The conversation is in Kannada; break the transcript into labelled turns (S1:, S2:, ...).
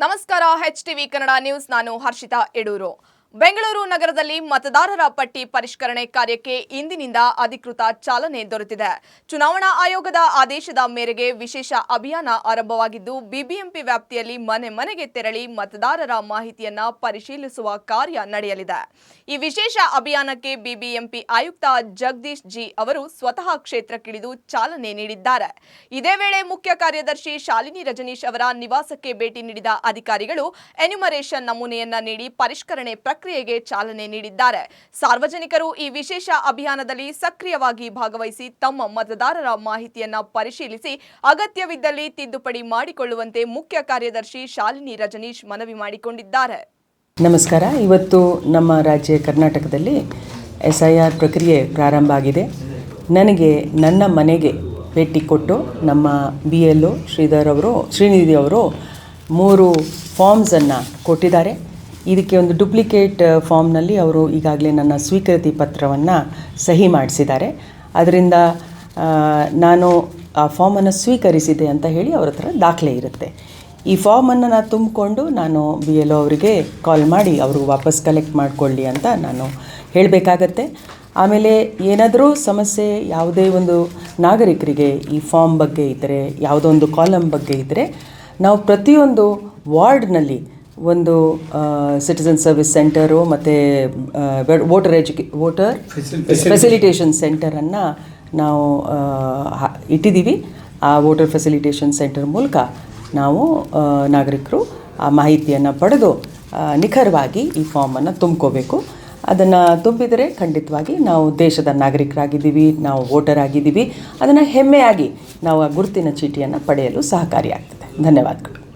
S1: ನಮಸ್ಕಾರ HTV ಕನ್ನಡ ನ್ಯೂಸ್ ನಾನು ಹರ್ಷಿತಾ ಎಡೂರು ಬೆಂಗಳೂರು ನಗರದಲ್ಲಿ ಮತದಾರರ ಪಟ್ಟಿ ಪರಿಷ್ಕರಣೆ ಕಾರ್ಯಕ್ಕೆ ಇಂದಿನಿಂದ ಅಧಿಕೃತ ಚಾಲನೆ ದೊರೆತಿದೆ. ಚುನಾವಣಾ ಆಯೋಗದ ಆದೇಶದ ಮೇರೆಗೆ ವಿಶೇಷ ಅಭಿಯಾನ ಆರಂಭವಾಗಿದ್ದು ಬಿಬಿಎಂಪಿ ವ್ಯಾಪ್ತಿಯಲ್ಲಿ ಮನೆ ಮನೆಗೆ ತೆರಳಿ ಮತದಾರರ ಮಾಹಿತಿಯನ್ನ ಪರಿಶೀಲಿಸುವ ಕಾರ್ಯ ನಡೆಯಲಿದೆ. ಈ ವಿಶೇಷ ಅಭಿಯಾನಕ್ಕೆ ಬಿಬಿಎಂಪಿ ಆಯುಕ್ತ ಜಗದೀಶ್ ಜಿ ಅವರು ಸ್ವತಃ ಕ್ಷೇತ್ರಕ್ಕಿಳಿದು ಚಾಲನೆ ನೀಡಿದ್ದಾರೆ. ಇದೇ ವೇಳೆ ಮುಖ್ಯ ಕಾರ್ಯದರ್ಶಿ ಶಾಲಿನಿ ರಜನೀಶ್ ಅವರ ನಿವಾಸಕ್ಕೆ ಭೇಟಿ ನೀಡಿದ ಅಧಿಕಾರಿಗಳು ಎನ್ಯುಮರೇಷನ್ ನಮೂನೆಯನ್ನ ನೀಡಿ ಪರಿಷ್ಕರಣೆ ಪ್ರಕ್ರಿಯೆಗೆ ಚಾಲನೆ ನೀಡಿದ್ದಾರೆ. ಸಾರ್ವಜನಿಕರು ಈ ವಿಶೇಷ ಅಭಿಯಾನದಲ್ಲಿ ಸಕ್ರಿಯವಾಗಿ ಭಾಗವಹಿಸಿ ತಮ್ಮ ಮತದಾರರ ಮಾಹಿತಿಯನ್ನ ಪರಿಶೀಲಿಸಿ ಅಗತ್ಯವಿದ್ದಲ್ಲಿ ತಿದ್ದುಪಡಿ ಮಾಡಿಕೊಳ್ಳುವಂತೆ ಮುಖ್ಯ ಕಾರ್ಯದರ್ಶಿ ಶಾಲಿನಿ ರಜನೀಶ್ ಮನವಿ ಮಾಡಿಕೊಂಡಿದ್ದಾರೆ.
S2: ನಮಸ್ಕಾರ. ಇವತ್ತು ನಮ್ಮ ರಾಜ್ಯ ಕರ್ನಾಟಕದಲ್ಲಿ SIR ಪ್ರಕ್ರಿಯೆ ಪ್ರಾರಂಭ ಆಗಿದೆ. ನನಗೆ ನನ್ನ ಮನೆಗೆ ಭೇಟಿ ಕೊಟ್ಟು ನಮ್ಮ BLO ಶ್ರೀನಿಧಿ ಅವರು 3 ಫಾರ್ಮ್ಸನ್ನು ಕೊಟ್ಟಿದ್ದಾರೆ. ಇದಕ್ಕೆ ಒಂದು ಡುಪ್ಲಿಕೇಟ್ ಫಾರ್ಮ್ನಲ್ಲಿ ಅವರು ಈಗಾಗಲೇ ನನ್ನ ಸ್ವೀಕೃತಿ ಪತ್ರವನ್ನು ಸಹಿ ಮಾಡಿಸಿದ್ದಾರೆ. ಅದರಿಂದ ನಾನು ಆ ಫಾರ್ಮನ್ನು ಸ್ವೀಕರಿಸಿದೆ ಅಂತ ಹೇಳಿ ಅವರ ಹತ್ರ ದಾಖಲೆ ಇರುತ್ತೆ. ಈ ಫಾರ್ಮನ್ನು ನಾನು ತುಂಬಿಕೊಂಡು ನಾನು BLO ಅವರಿಗೆ ಕಾಲ್ ಮಾಡಿ ಅವರು ವಾಪಸ್ ಕಲೆಕ್ಟ್ ಮಾಡಿಕೊಳ್ಳಿ ಅಂತ ನಾನು ಹೇಳಬೇಕಾಗತ್ತೆ. ಆಮೇಲೆ ಏನಾದರೂ ಸಮಸ್ಯೆ ಯಾವುದೇ ಒಂದು ನಾಗರಿಕರಿಗೆ ಈ ಫಾರ್ಮ್ ಬಗ್ಗೆ ಇದ್ದರೆ, ಯಾವುದೋ ಒಂದು ಕಾಲಮ್ ಬಗ್ಗೆ ಇದ್ದರೆ, ನಾವು ಪ್ರತಿಯೊಂದು ವಾರ್ಡ್ನಲ್ಲಿ ಒಂದು ಸಿಟಿಸನ್ ಸರ್ವಿಸ್ ಸೆಂಟರು ಮತ್ತು ವೋಟರ್ ಫೆಸಿಲಿಟೇಷನ್ ಸೆಂಟರನ್ನು ನಾವು ಇಟ್ಟಿದ್ದೀವಿ. ಆ ವೋಟರ್ ಫೆಸಿಲಿಟೇಷನ್ ಸೆಂಟರ್ ಮೂಲಕ ನಾವು ನಾಗರಿಕರು ಆ ಮಾಹಿತಿಯನ್ನು ಪಡೆದು ನಿಖರವಾಗಿ ಈ ಫಾರ್ಮನ್ನು ತುಂಬ್ಕೋಬೇಕು. ಅದನ್ನು ತುಂಬಿದರೆ ಖಂಡಿತವಾಗಿ ನಾವು ದೇಶದ ನಾಗರಿಕರಾಗಿದ್ದೀವಿ, ನಾವು ವೋಟರ್ ಆಗಿದ್ದೀವಿ. ಅದನ್ನು ಹೆಮ್ಮೆಯಾಗಿ ನಾವು ಆ ಗುರುತಿನ ಚೀಟಿಯನ್ನು ಪಡೆಯಲು ಸಹಕಾರಿಯಾಗ್ತದೆ. ಧನ್ಯವಾದಗಳು.